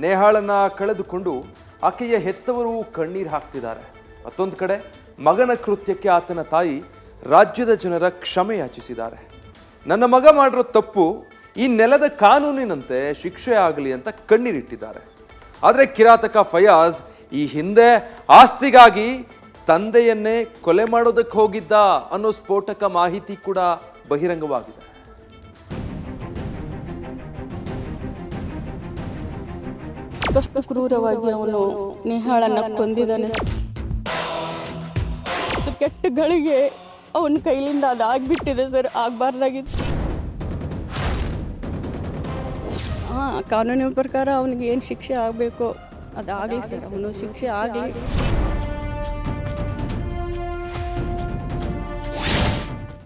ನೇಹಾಳನ್ನ ಕಳೆದುಕೊಂಡು ಆಕೆಯ ಹೆತ್ತವರು ಕಣ್ಣೀರು ಹಾಕ್ತಿದ್ದಾರೆ. ಮತ್ತೊಂದು ಕಡೆ ಮಗನ ಕೃತ್ಯಕ್ಕೆ ಆತನ ತಾಯಿ ರಾಜ್ಯದ ಜನರ ಕ್ಷಮೆ ಯಾಚಿಸಿದ್ದಾರೆ. ನನ್ನ ಮಗ ಮಾಡಿರೋ ತಪ್ಪು ಈ ನೆಲದ ಕಾನೂನಿನಂತೆ ಶಿಕ್ಷೆ ಆಗಲಿ ಅಂತ ಕಣ್ಣೀರಿಟ್ಟಿದ್ದಾರೆ. ಆದರೆ ಕಿರಾತಕ ಫಯಾಜ್ ಈ ಹಿಂದೆ ಆಸ್ತಿಗಾಗಿ ತಂದೆಯನ್ನೇ ಕೊಲೆ ಮಾಡೋದಕ್ಕೆ ಹೋಗಿದ್ದ ಅನ್ನೋ ಸ್ಫೋಟಕ ಮಾಹಿತಿ ಕೂಡ ಬಹಿರಂಗವಾಗಿದೆ. ಕಷ್ಟು ಕ್ರೂರವಾಗಿ ಅವನು ನೇಹಾಳನ್ನ ಕೊಂದಿದ್ದಾನೆ. ಕೆಟ್ಟ ಗಳಿಗೆ ಅವನ ಕೈಲಿಂದ ಅದಾಗ್ಬಿಟ್ಟಿದೆ ಸರ್, ಆಗಬಾರ್ದಾಗಿತ್ತು. ಕಾನೂನಿನ ಪ್ರಕಾರ ಅವನಿಗೆ ಏನು ಶಿಕ್ಷೆ ಆಗಬೇಕು ಅದಾಗಲಿ ಸರ್, ಅವನು ಶಿಕ್ಷೆ ಆಗಲಿ.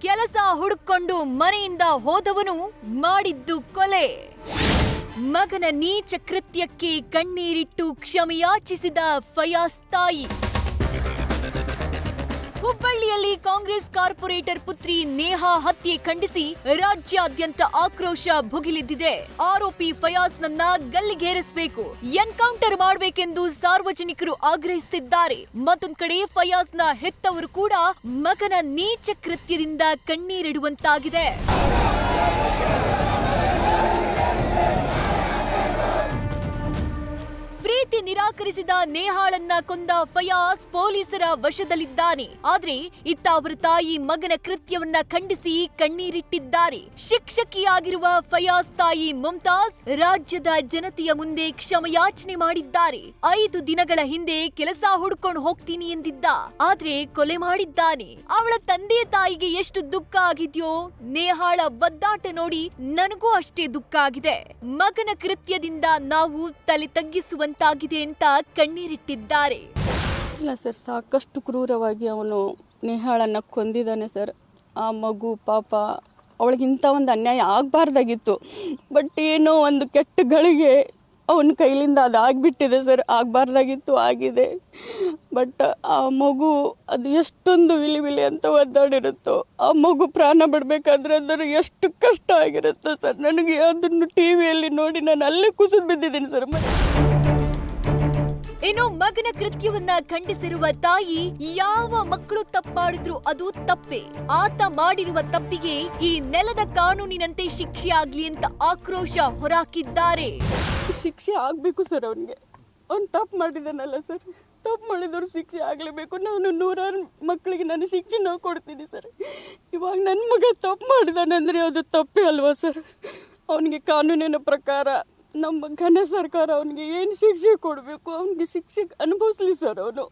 ಕೆಲಸ ಹುಡುಕೊಂಡು ಮನೆಯಿಂದ ಹೋದವನು ಮಾಡಿದ್ದು ಕೊಲೆ. ಮಗನ ನೀಚ ಕೃತ್ಯಕ್ಕೆ ಕಣ್ಣೀರಿಟ್ಟು ಕ್ಷಮೆಯಾಚಿಸಿದ ಫಯಾಜ್ ತಾಯಿ. ಹುಬ್ಬಳ್ಳಿಯಲ್ಲಿ ಕಾಂಗ್ರೆಸ್ ಕಾರ್ಪೊರೇಟರ್ ಪುತ್ರಿ ನೇಹಾ ಹತ್ಯೆ ಖಂಡಿಸಿ ರಾಜ್ಯಾದ್ಯಂತ ಆಕ್ರೋಶ ಭುಗಿಲೆದ್ದಿದೆ. ಆರೋಪಿ ಫಯಾಜ್ನನ್ನ ಗಲ್ಲಿಗೇರಿಸಬೇಕು, ಎನ್ಕೌಂಟರ್ ಮಾಡಬೇಕೆಂದು ಸಾರ್ವಜನಿಕರು ಆಗ್ರಹಿಸುತ್ತಿದ್ದಾರೆ. ಮತ್ತೊಂದು ಕಡೆ ಫಯಾಜ್ನ ಹೆತ್ತವರು ಕೂಡ ಮಗನ ನೀಚ ಕೃತ್ಯದಿಂದ ಕಣ್ಣೀರಿಡುವಂತಾಗಿದೆ. ಪ್ರೀತಿ ನಿರಾಕರಿಸಿದ ನೇಹಾಳನ್ನ ಕೊಂದ ಫಯಾಜ್ ಪೊಲೀಸರ ವಶದಲ್ಲಿದ್ದಾನೆ. ಆದ್ರೆ ಇತ್ತ ಅವರ ತಾಯಿ ಮಗನ ಕೃತ್ಯವನ್ನ ಖಂಡಿಸಿ ಕಣ್ಣೀರಿಟ್ಟಿದ್ದಾರೆ. ಶಿಕ್ಷಕಿಯಾಗಿರುವ ಫಯಾಜ್ ತಾಯಿ ಮುಮ್ತಾಜ್ ರಾಜ್ಯದ ಜನತೆಯ ಮುಂದೆ ಕ್ಷಮೆಯಾಚನೆ ಮಾಡಿದ್ದಾರೆ. 5 ದಿನಗಳ ಹಿಂದೆ ಕೆಲಸ ಹುಡ್ಕೊಂಡು ಹೋಗ್ತೀನಿ ಎಂದಿದ್ದ, ಆದ್ರೆ ಕೊಲೆ ಮಾಡಿದ್ದಾನೆ. ಅವಳ ತಂದೆ ತಾಯಿಗೆ ಎಷ್ಟು ದುಃಖ ಆಗಿದ್ಯೋ ನೇಹಾಳ ಒದ್ದಾಟ ನೋಡಿ ನನಗೂ ಅಷ್ಟೇ ದುಃಖ ಆಗಿದೆ. ಮಗನ ಕೃತ್ಯದಿಂದ ನಾವು ತಲೆ ತಗ್ಗಿಸುವಂತಾಗಿದೆ ಅಂತ ಕಣ್ಣೀರಿಟ್ಟಿದ್ದಾರೆ. ಇಲ್ಲ ಸರ್, ಸಾಕಷ್ಟು ಕ್ರೂರವಾಗಿ ಅವನು ನೇಹಾಳನ್ನ ಕೊಂದಿದ್ದಾನೆ ಸರ್. ಆ ಮಗು ಪಾಪ, ಅವಳಿಗಿಂತ ಒಂದು ಅನ್ಯಾಯ ಆಗಬಾರ್ದಾಗಿತ್ತು. ಬಟ್ ಏನೋ ಒಂದು ಕೆಟ್ಟ ಗಳಿಗೆ ಅವನ ಕೈಲಿಂದ ಅದಾಗ್ಬಿಟ್ಟಿದೆ ಸರ್, ಆಗಬಾರ್ದಾಗಿತ್ತು, ಆಗಿದೆ. ಬಟ್ ಆ ಮಗು ಅದು ಎಷ್ಟೊಂದು ವಿಲಿ ಅಂತ ಒದ್ದಾಡಿರುತ್ತೋ, ಆ ಮಗು ಪ್ರಾಣ ಬಿಡಬೇಕಾದ್ರೆ ಅದರ ಎಷ್ಟು ಕಷ್ಟ ಆಗಿರುತ್ತೋ ಸರ್. ನನಗೆ ಅದನ್ನು ಟಿವಿಯಲ್ಲಿ ನೋಡಿ ನಾನು ಅಲ್ಲೇ ಕುಸಿದು ಬಿದ್ದಿದ್ದೀನಿ ಸರ್. ಇನ್ನು ಮಗನ ಕೃತ್ಯವನ್ನ ಖಂಡಿಸಿರುವ ತಾಯಿ, ಯಾವ ಮಕ್ಕಳು ತಪ್ಪಾಡಿದ್ರು ಅದು ತಪ್ಪೇ. ಆತ ಮಾಡಿರುವ ತಪ್ಪಿಗೆ ಈ ನೆಲದ ಕಾನೂನಿನಂತೆ ಶಿಕ್ಷೆ ಆಗ್ಲಿ ಅಂತ ಆಕ್ರೋಶ ಹೊರಹಾಕಿದ್ದಾರೆ. ಶಿಕ್ಷೆ ಆಗ್ಬೇಕು ಸರ್ ಅವನಿಗೆ. ಅವ್ನು ತಪ್ಪು ಮಾಡಿದಾನಲ್ಲ ಸರ್, ತಪ್ಪು ಮಾಡಿದವ್ರು ಶಿಕ್ಷೆ ಆಗಲೇಬೇಕು. ನಾನು 100 ಮಕ್ಕಳಿಗೆ ನಾನು ಶಿಕ್ಷೆ ಕೊಡ್ತೀನಿ ಸರ್. ಇವಾಗ ನನ್ನ ಮಗ ತಪ್ಪು ಮಾಡಿದಾನೆ ಅಂದರೆ ಅದು ತಪ್ಪೇ ಅಲ್ವಾ ಸರ್? ಅವನಿಗೆ ಕಾನೂನಿನ ಪ್ರಕಾರ ನಮ್ಮ ಘನ ಸರ್ಕಾರ ಅವನಿಗೆ ಏನು ಶಿಕ್ಷೆ ಕೊಡಬೇಕು, ಅವನಿಗೆ ಶಿಕ್ಷೆ ಅನುಭವಿಸ್ಲಿ ಸರ್ ಅವನು.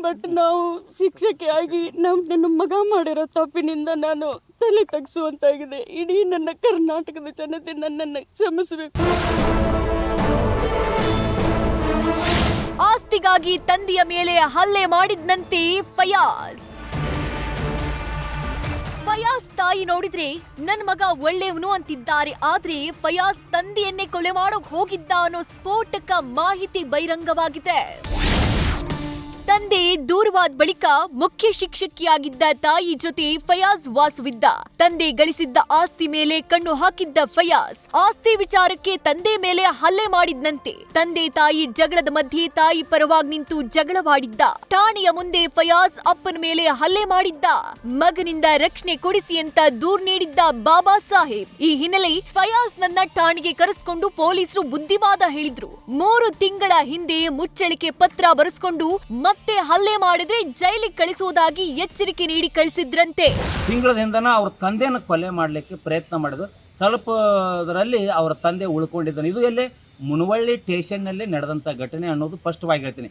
ಬಟ್ ನಾವು ಶಿಕ್ಷಕಿ ಆಗಿ ನನ್ನ ಮಗ ಮಾಡಿರೋ ತಪ್ಪಿನಿಂದ ನಾನು ತಲೆ ತಗ್ಸುವಂತಾಗಿದೆ. ಇಡೀ ನನ್ನ ಕರ್ನಾಟಕದ ಜನತೆ ನನ್ನನ್ನು ಕ್ಷಮಿಸಬೇಕು. ಆಸ್ತಿಗಾಗಿ ತಂದೆಯ ಮೇಲೆ ಹಲ್ಲೆ ಮಾಡಿದ್ನಂತೆ ಫಯಾಜ್ ತಾಯಿ ನೋಡಿದ್ರೆ ನನ್ನ ಮಗ ಒಳ್ಳೆಯವನು ಅಂತಿದ್ದಾರೆ. ಆದ್ರೆ ಫಯಾಜ್ ತಂದೆಯನ್ನೇ ಕೊಲೆ ಮಾಡೋಕ್ ಹೋಗಿದ್ದ ಅನ್ನೋ ಸ್ಫೋಟಕ ಮಾಹಿತಿ ಬಹಿರಂಗವಾಗಿದೆ. ತಂದೆ ದೂರವಾದ ಬಳಿಕ ಮುಖ್ಯ ಶಿಕ್ಷಕಿಯಾಗಿದ್ದ ತಾಯಿ ಜೊತೆ ಫಯಾಜ್ ವಾಸವಿದ್ದ. ತಂದೆ ಗಳಿಸಿದ್ದ ಆಸ್ತಿ ಮೇಲೆ ಕಣ್ಣು ಹಾಕಿದ್ದ ಫಯಾಜ್ ಆಸ್ತಿ ವಿಚಾರಕ್ಕೆ ತಂದೆ ಮೇಲೆ ಹಲ್ಲೆ ಮಾಡಿದ್ನಂತೆ. ತಂದೆ ತಾಯಿ ಜಗಳದ ಮಧ್ಯೆ ತಾಯಿ ಪರವಾಗಿ ನಿಂತು ಜಗಳವಾಡಿದ್ದ. ಠಾಣೆಯ ಮುಂದೆ ಫಯಾಜ್ ಅಪ್ಪನ ಮೇಲೆ ಹಲ್ಲೆ ಮಾಡಿದ್ದ. ಮಗನಿಂದ ರಕ್ಷಣೆ ಕೊಡಿಸಿ ಅಂತ ದೂರು ನೀಡಿದ್ದ ಬಾಬಾ ಸಾಹೇಬ್. ಈ ಹಿನ್ನೆಲೆ ಫಯಾಜ್ ನನ್ನ ಠಾಣೆಗೆ ಕರೆಸಿಕೊಂಡು ಪೊಲೀಸರು ಬುದ್ಧಿವಾದ ಹೇಳಿದ್ರು. 3 ತಿಂಗಳ ಹಿಂದೆ ಮುಚ್ಚಳಿಕೆ ಪತ್ರ ಬರೆಸಿಕೊಂಡು ಮತ್ತೆ ಹಲ್ಲೆ ಮಾಡಿದ್ರೆ ಜೈಲಿಗೆ ಕಳಿಸುವುದಾಗಿ ಎಚ್ಚರಿಕೆ ನೀಡಿ ಕಳಿಸಿದ್ರಂತೆ. ತಿಂಗಳದಿಂದನ ಅವ್ರ ತಂದೆನ ಕೊಲೆ ಮಾಡಲಿಕ್ಕೆ ಪ್ರಯತ್ನ ಮಾಡಿದ್ರು. ಸ್ವಲ್ಪದರಲ್ಲಿ ಅವರ ತಂದೆ ಉಳ್ಕೊಂಡಿದ್ದಾನೆ. ಇದು ಎಲ್ಲೇ ಮುನವಳ್ಳಿ ಸ್ಟೇಷನ್ನಲ್ಲಿ ನಡೆದಂಥ ಘಟನೆ ಅನ್ನೋದು ಸ್ಪಷ್ಟವಾಗಿ ಹೇಳ್ತೀನಿ.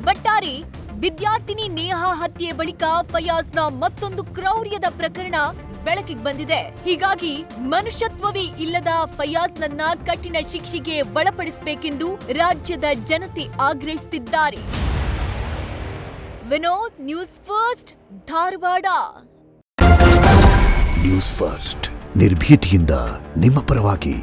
ಬಟ್ಟಾರಿ ವಿದ್ಯಾರ್ಥಿನಿ ನೇಹಾ ಹತ್ಯೆ ಬಳಿಕ ಫಯಾಜ್ನ ಮತ್ತೊಂದು ಕ್ರೌರ್ಯದ ಪ್ರಕರಣ ಬೆಳಕಿಗೆ ಬಂದಿದೆ. ಹೀಗಾಗಿ ಮನುಷ್ಯತ್ವವೇ ಇಲ್ಲದ ಫಯಾಜ್ನನ್ನ ಕಠಿಣ ಶಿಕ್ಷೆಗೆ ಒಳಪಡಿಸಬೇಕೆಂದು ರಾಜ್ಯದ ಜನತೆ ಆಗ್ರಹಿಸುತ್ತಿದ್ದಾರೆ. Vinod, news first, Dharwad. News first ನಿರ್ಭೀತಿಯಿಂದ ನಿಮ್ಮ ಪರವಾಗಿ.